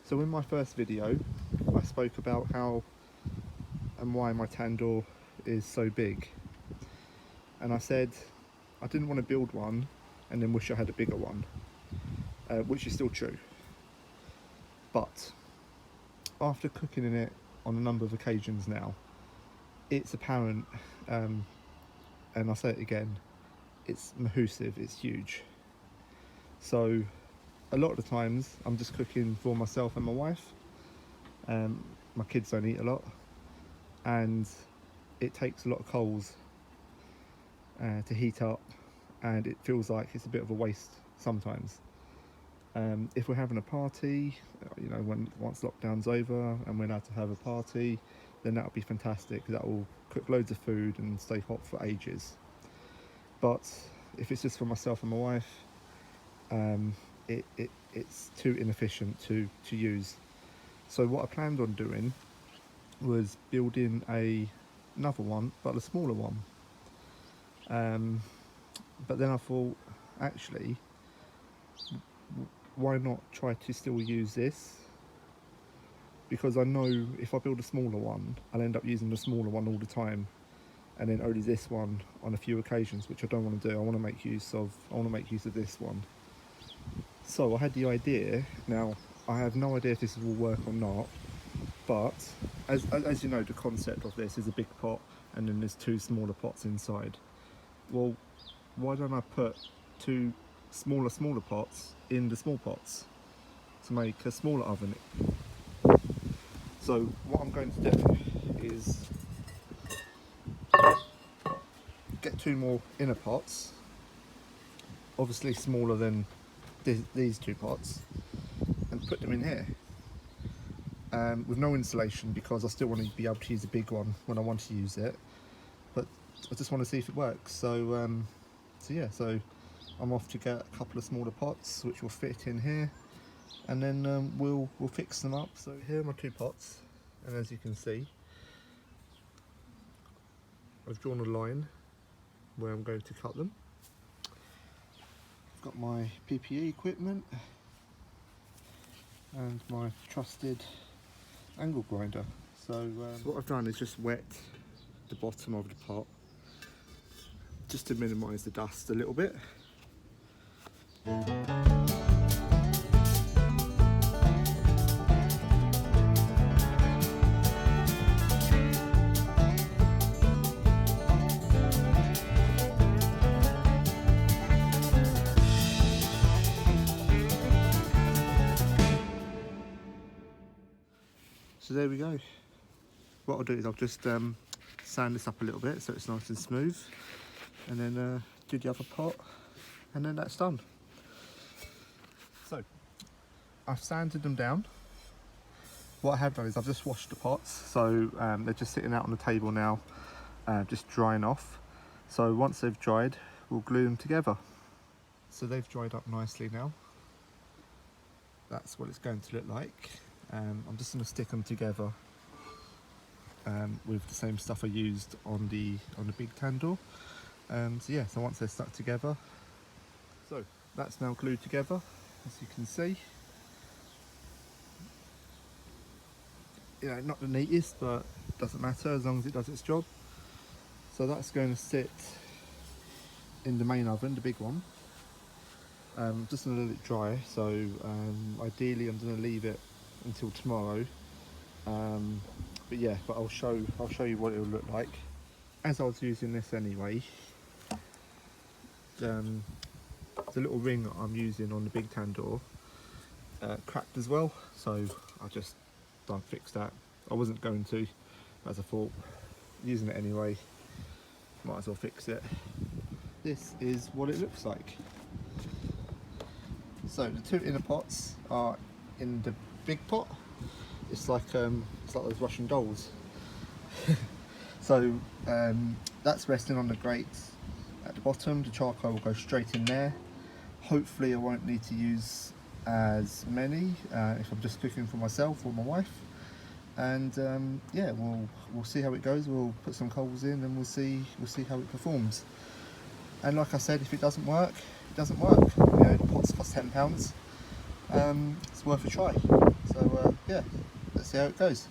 So in my first video I spoke about how and why my Tandoor is so big, and I said I didn't want to build one and then wish I had a bigger one, which is still true. But after cooking in it on a number of occasions now, it's apparent, and I'll say it again, it's massive, it's huge. So a lot of the times I'm just cooking for myself and my wife. My kids don't eat a lot, and it takes a lot of coals to heat up, and it feels like it's a bit of a waste sometimes. If we're having a party, you know, once lockdown's over and we're allowed to have a party, then that'll be fantastic. That will cook loads of food and stay hot for ages. But if it's just for myself and my wife, it's too inefficient to use. So what I planned on doing was building another one, but a smaller one. But then I thought, actually, why not try to still use this? Because I know if I build a smaller one, I'll end up using the smaller one all the time, and then only this one on a few occasions, which I don't want to do. I want to make use of this one. So I had the idea. Now I have no idea if this will work or not, but as you know, the concept of this is a big pot and then there's two smaller pots inside. Well, why don't I put two smaller pots in the small pots to make a smaller oven? So what I'm going to do is get two more inner pots, obviously smaller than these two pots, and put them in here with no insulation, because I still want to be able to use the big one when I want to use it, but I just want to see if it works. So so I'm off to get a couple of smaller pots which will fit in here, and then we'll fix them up. So here are my two pots, and as you can see, I've drawn a line where I'm going to cut them. I've got my PPE equipment and my trusted angle grinder. So what I've done is just wet the bottom of the pot just to minimise the dust a little bit. So there we go. What I'll do is I'll just sand this up a little bit so it's nice and smooth, and then do the other pot, and then that's done. So I've sanded them down. What I have done is I've just washed the pots, so they're just sitting out on the table now, just drying off. So once they've dried, we'll glue them together. So they've dried up nicely now. That's what it's going to look like. I'm just going to stick them together with the same stuff I used on the big Tandoor. So once they're stuck together, so that's now glued together, as you can see. You know, not the neatest, but doesn't matter as long as it does its job. So that's going to sit in the main oven, the big one. Just going to let it dry. So ideally, I'm going to leave it until tomorrow. But I'll show you what it will look like. As I was using this anyway, the little ring that I'm using on the big Tandoor cracked as well, so I just don't fix that. I wasn't going to, as I thought, using it anyway, might as well fix it. This is what it looks like. So the two inner pots are in the big pot. It's like those Russian dolls. So that's resting on the grate at the bottom. The charcoal will go straight in there. Hopefully I won't need to use as many if I'm just cooking for myself or my wife. And we'll see how it goes. We'll put some coals in and we'll see how it performs. And like I said, if it doesn't work, it doesn't work. You know, the pots cost £10. it's worth a try. So yeah, let's see how it goes.